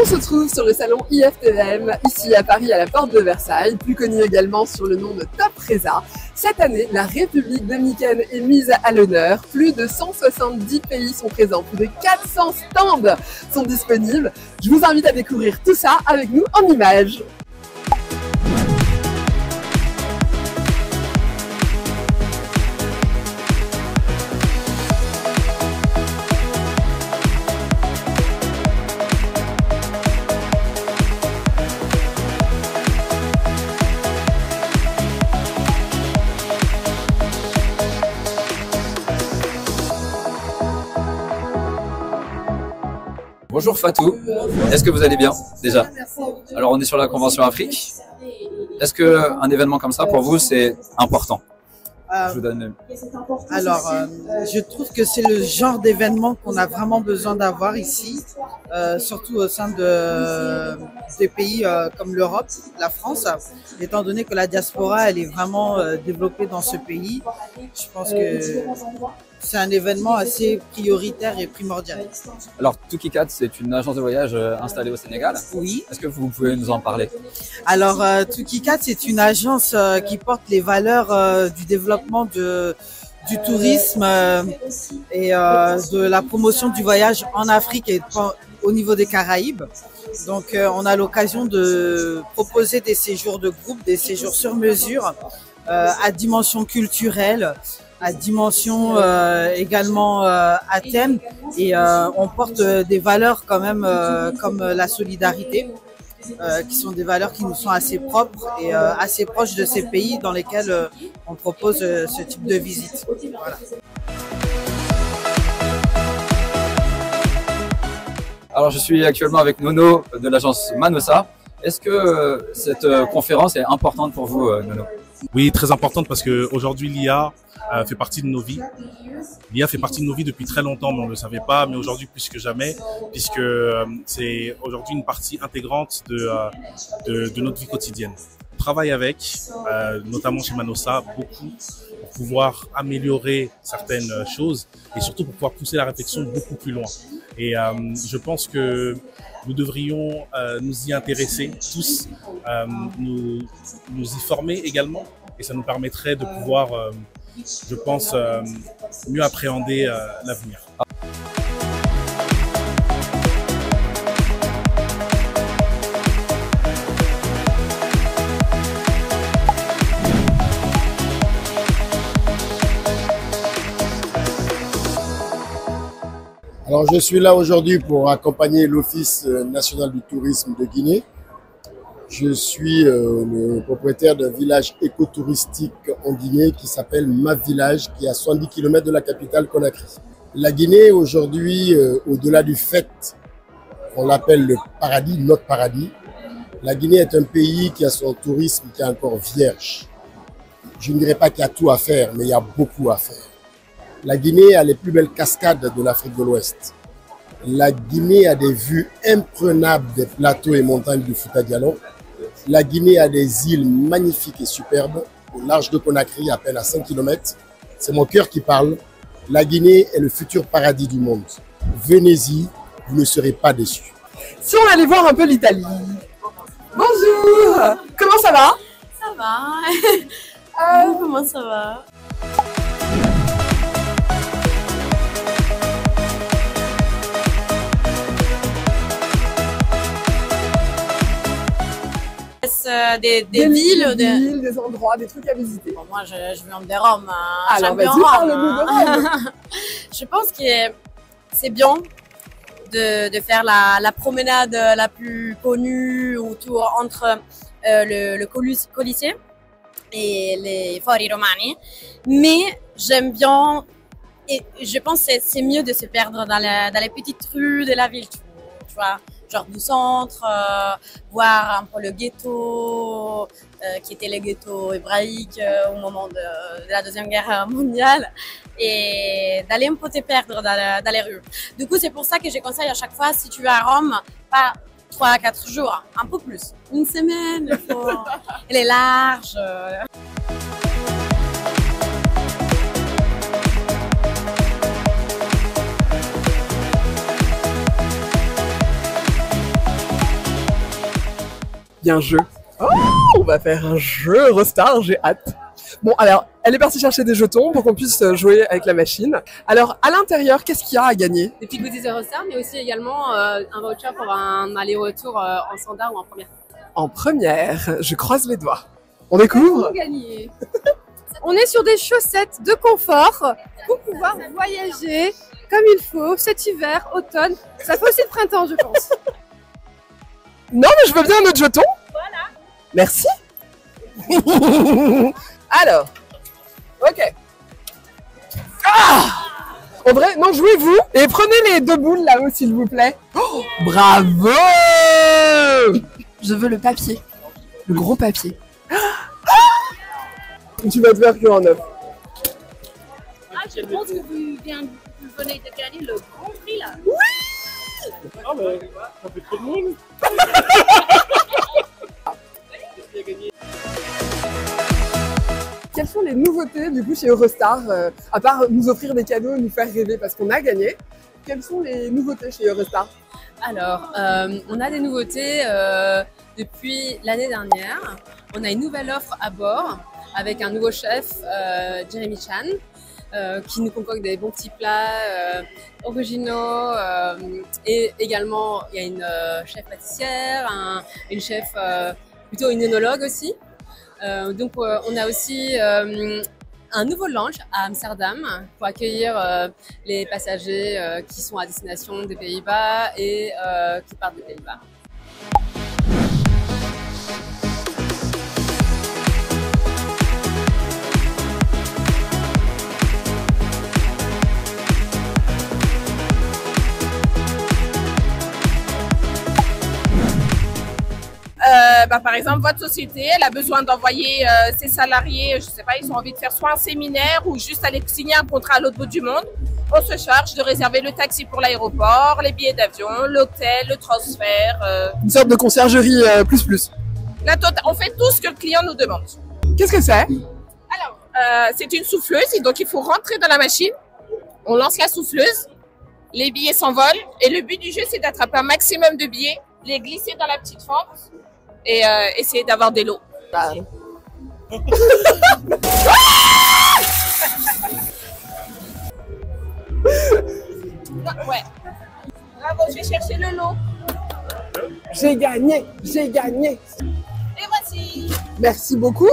On se trouve sur le salon IFTM, ici à Paris, à la porte de Versailles, plus connu également sur le nom de Topresa. Cette année, la République dominicaine est mise à l'honneur. Plus de 170 pays sont présents, plus de 400 stands sont disponibles. Je vous invite à découvrir tout ça avec nous en images. Bonjour Fatou, est-ce que vous allez bien déjà? Alors on est sur la Convention Afrique. Est-ce qu'un événement comme ça pour vous c'est important? Je vous donne... Je trouve que c'est le genre d'événement qu'on a vraiment besoin d'avoir ici, surtout au sein des pays comme l'Europe, la France, étant donné que la diaspora elle est vraiment développée dans ce pays. Je pense que c'est un événement assez prioritaire et primordial. Alors, Tukikat, c'est une agence de voyage installée au Sénégal. Oui. Est-ce que vous pouvez nous en parler? Alors, Tukikat, c'est une agence qui porte les valeurs du développement du tourisme et de la promotion du voyage en Afrique et au niveau des Caraïbes. Donc, on a l'occasion de proposer des séjours de groupe, des séjours sur mesure à dimension culturelle, à dimension également à thème, et on porte des valeurs quand même comme la solidarité, qui sont des valeurs qui nous sont assez propres et assez proches de ces pays dans lesquels on propose ce type de visite. Voilà. Alors je suis actuellement avec Nono de l'agence Manosa. Est-ce que cette conférence est importante pour vous, Nono? Oui, très importante parce qu'aujourd'hui l'IA fait partie de nos vies. L'IA fait partie de nos vies depuis très longtemps, mais on ne le savait pas. Mais aujourd'hui, plus que jamais, puisque c'est aujourd'hui une partie intégrante de notre vie quotidienne. On travaille avec, notamment chez Manosa, beaucoup pour pouvoir améliorer certaines choses et surtout pour pouvoir pousser la réflexion beaucoup plus loin. Et je pense que nous devrions nous y intéresser tous, nous y former également, et ça nous permettrait de pouvoir, je pense, mieux appréhender l'avenir. Alors, je suis là aujourd'hui pour accompagner l'Office national du tourisme de Guinée. Je suis le propriétaire d'un village écotouristique en Guinée qui s'appelle Ma Village, qui est à 70 km de la capitale Conakry. La Guinée, aujourd'hui, au-delà du fait qu'on l'appelle le paradis, notre paradis, la Guinée est un pays qui a son tourisme qui est encore vierge. Je ne dirais pas qu'il y a tout à faire, mais il y a beaucoup à faire. La Guinée a les plus belles cascades de l'Afrique de l'Ouest. La Guinée a des vues imprenables des plateaux et montagnes du Fouta Djallon. La Guinée a des îles magnifiques et superbes, au large de Conakry, à peine à 5 km. C'est mon cœur qui parle. La Guinée est le futur paradis du monde. Venez-y, vous ne serez pas déçus. Si on allait voir un peu l'Italie. Bonjour. Comment ça va? Ça va. Comment ça va? Des villes, des endroits, des trucs à visiter. Bon, moi, je viens de Rome. Alors, vas-y, parle-nous de Rome. Je pense que c'est bien de faire la promenade la plus connue autour entre le Colisée et les Fori Romani. Mais j'aime bien, et je pense que c'est mieux de se perdre dans les petites rues de la ville, tu vois. Genre du centre, voir un peu le ghetto, qui était le ghetto hébraïque au moment de la Deuxième Guerre mondiale, et d'aller un peu te perdre dans les rues. Du coup, c'est pour ça que je conseille à chaque fois, si tu vas à Rome, pas 3 à 4 jours, un peu plus. Une semaine, elle est large. Il y a un jeu. Oh, on va faire un jeu Eurostar, j'ai hâte. Bon, alors, elle est partie chercher des jetons pour qu'on puisse jouer avec la machine. Alors, à l'intérieur, qu'est-ce qu'il y a à gagner? Des petits goodies Eurostar, mais aussi également un voucher pour un aller-retour en standard ou en première. En première, je croise les doigts. On découvre? Gagné. On est sur des chaussettes de confort pour pouvoir voyager comme il faut cet hiver, automne. Ça fait aussi le printemps, je pense. Non, mais je veux bien un autre jeton. Voilà. Merci. Alors, ok. Ah, Audrey, non, jouez-vous et prenez les 2 boules là-haut, s'il vous plaît. Oh, bravo. Je veux le papier, le gros papier. Tu vas te faire que en 9. Je pense que vous venez de gagner le grand prix là. Ah mais ça fait trop de monde. Quelles sont les nouveautés du coup chez Eurostar, à part nous offrir des cadeaux, nous faire rêver parce qu'on a gagné? Quelles sont les nouveautés chez Eurostar? Alors, on a des nouveautés depuis l'année dernière. On a une nouvelle offre à bord avec un nouveau chef, Jeremy Chan, qui nous concocte des bons petits plats originaux. Et également, il y a une chef pâtissière, une chef, plutôt une œnologue aussi. Donc, on a aussi un nouveau lounge à Amsterdam pour accueillir les passagers qui sont à destination des Pays-Bas et qui partent des Pays-Bas. Par exemple, votre société, elle a besoin d'envoyer ses salariés, je sais pas, ils ont envie de faire soit un séminaire ou juste aller signer un contrat à l'autre bout du monde. On se charge de réserver le taxi pour l'aéroport, les billets d'avion, l'hôtel, le transfert. Une sorte de conciergerie plus. On fait tout ce que le client nous demande. Qu'est-ce que c'est? Alors, c'est une souffleuse et donc il faut rentrer dans la machine. On lance la souffleuse, les billets s'envolent et le but du jeu, c'est d'attraper un maximum de billets, les glisser dans la petite fente et essayer d'avoir des lots. Ouais. Bravo, je vais chercher le lot. J'ai gagné. Et voici. Merci beaucoup.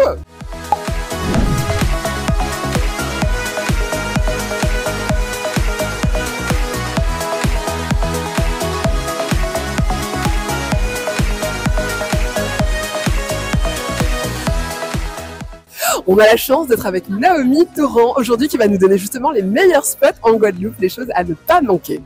On a la chance d'être avec Naomi Torrent aujourd'hui qui va nous donner justement les meilleurs spots en Guadeloupe, les choses à ne pas manquer.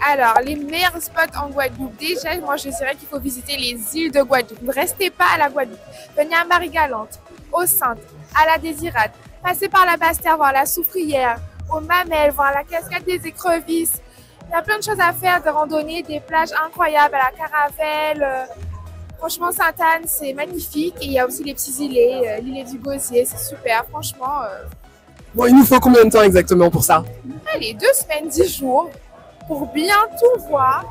Alors, les meilleurs spots en Guadeloupe, déjà, moi je dirais qu'il faut visiter les îles de Guadeloupe. Ne restez pas à la Guadeloupe. Venez à Marie-Galante, aux Saintes, à la Désirade, passez par la Basse-Terre, voir la Soufrière, aux Mamelles, voir la cascade des Écrevisses. Il y a plein de choses à faire, de randonnées, des plages incroyables à la Caravelle. Franchement, Sainte-Anne, c'est magnifique. Et il y a aussi les petits îlets, l'îlet du Gosier, c'est super. Franchement, Bon, il nous faut combien de temps exactement pour ça? allez, 2 semaines, 10 jours pour bien tout voir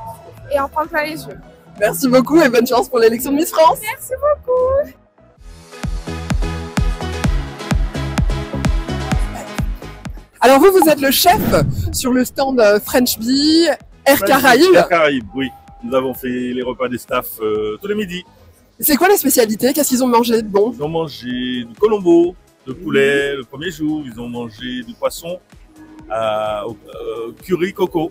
et en prendre plein les yeux. Merci beaucoup et bonne chance pour l'élection de Miss France. Merci beaucoup. Alors vous êtes le chef sur le stand French Bee, Air Caraïbes. Air Caraïbes, oui. Nous avons fait les repas des staffs tous les midis. C'est quoi les spécialités? Qu'est-ce qu'ils ont mangé de bon? Ils ont mangé du colombo, de poulet le premier jour. Ils ont mangé du poisson au curry coco.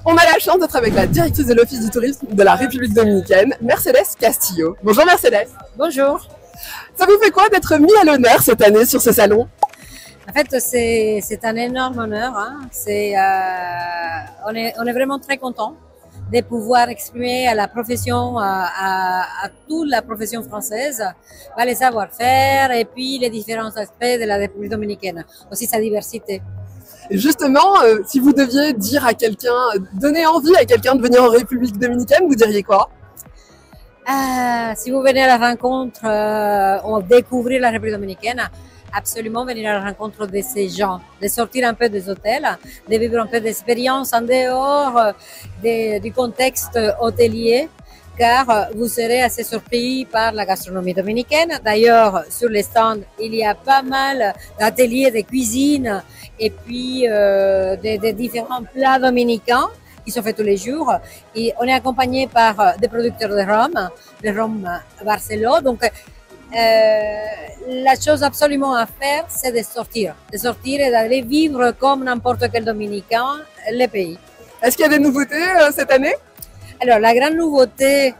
On a la chance d'être avec la directrice de l'Office du tourisme de la République dominicaine, Mercedes Castillo. Bonjour Mercedes. Bonjour. Ça vous fait quoi d'être mis à l'honneur cette année sur ce salon? En fait, c'est un énorme honneur. Hein. On est vraiment très content de pouvoir exprimer à la profession, à toute la profession française, les savoir-faire et puis les différents aspects de la République dominicaine, aussi sa diversité. Et justement, si vous deviez dire à quelqu'un, donner envie à quelqu'un de venir en République dominicaine, vous diriez quoi? Si vous venez à la rencontre, on découvrir la République dominicaine, absolument venir à la rencontre de ces gens, de sortir un peu des hôtels, de vivre un peu d'expérience en dehors du contexte hôtelier, car vous serez assez surpris par la gastronomie dominicaine. D'ailleurs, sur les stands, il y a pas mal d'ateliers de cuisine et puis des différents plats dominicains qui sont faits tous les jours. Et on est accompagné par des producteurs de rhum Barcelo. Donc, la chose absolument à faire, c'est de sortir et d'aller vivre comme n'importe quel Dominicain le pays. Est-ce qu'il y a des nouveautés cette année? Alors, la grande nouveauté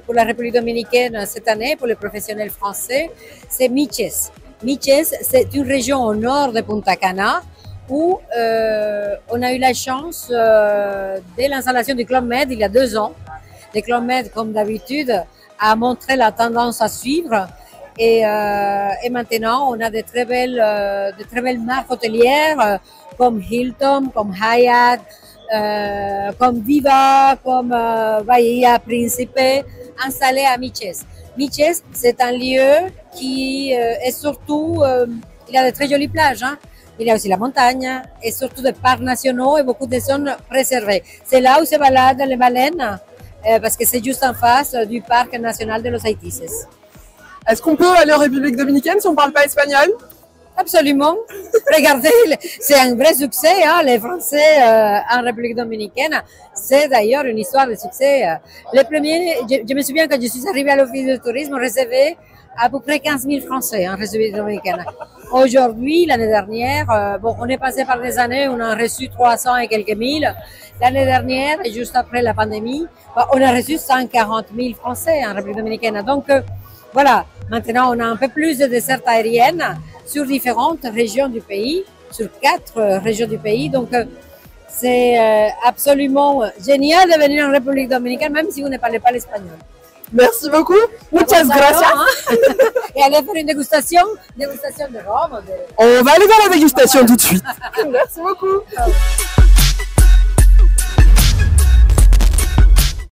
pour la République dominicaine cette année, pour les professionnels français, c'est Miches. Miches, c'est une région au nord de Punta Cana où on a eu la chance, dès l'installation du Club Med il y a 2 ans, le Club Med, comme d'habitude, a montré la tendance à suivre. Et maintenant, on a de très belles marques hôtelières comme Hilton, comme Hyatt, comme Viva, comme Bahia Principe, installés à Miches. Miches, c'est un lieu qui est surtout, il y a de très jolies plages, hein. Il y a aussi la montagne et surtout des parcs nationaux et beaucoup de zones préservées. C'est là où se baladent les baleines parce que c'est juste en face du parc national de Los Haitises. Est-ce qu'on peut aller en République dominicaine si on ne parle pas espagnol? Absolument. Regardez, c'est un vrai succès, hein, les Français en République dominicaine. C'est d'ailleurs une histoire de succès. Les premiers, je me souviens quand je suis arrivée à l'Office du tourisme, on recevait à peu près 15 000 Français en République dominicaine. Aujourd'hui, l'année dernière, bon, on est passé par des années où on a reçu 300 et quelques mille. L'année dernière, et juste après la pandémie, on a reçu 140 000 Français en République dominicaine. Donc, voilà, maintenant on a un peu plus de dessertes aériennes sur différentes régions du pays, sur 4 régions du pays. Donc, c'est absolument génial de venir en République dominicaine, même si vous ne parlez pas l'espagnol. Merci beaucoup. Muchas gracias. Et allez faire une dégustation de rhum. On va aller voir la dégustation tout de suite. Merci beaucoup.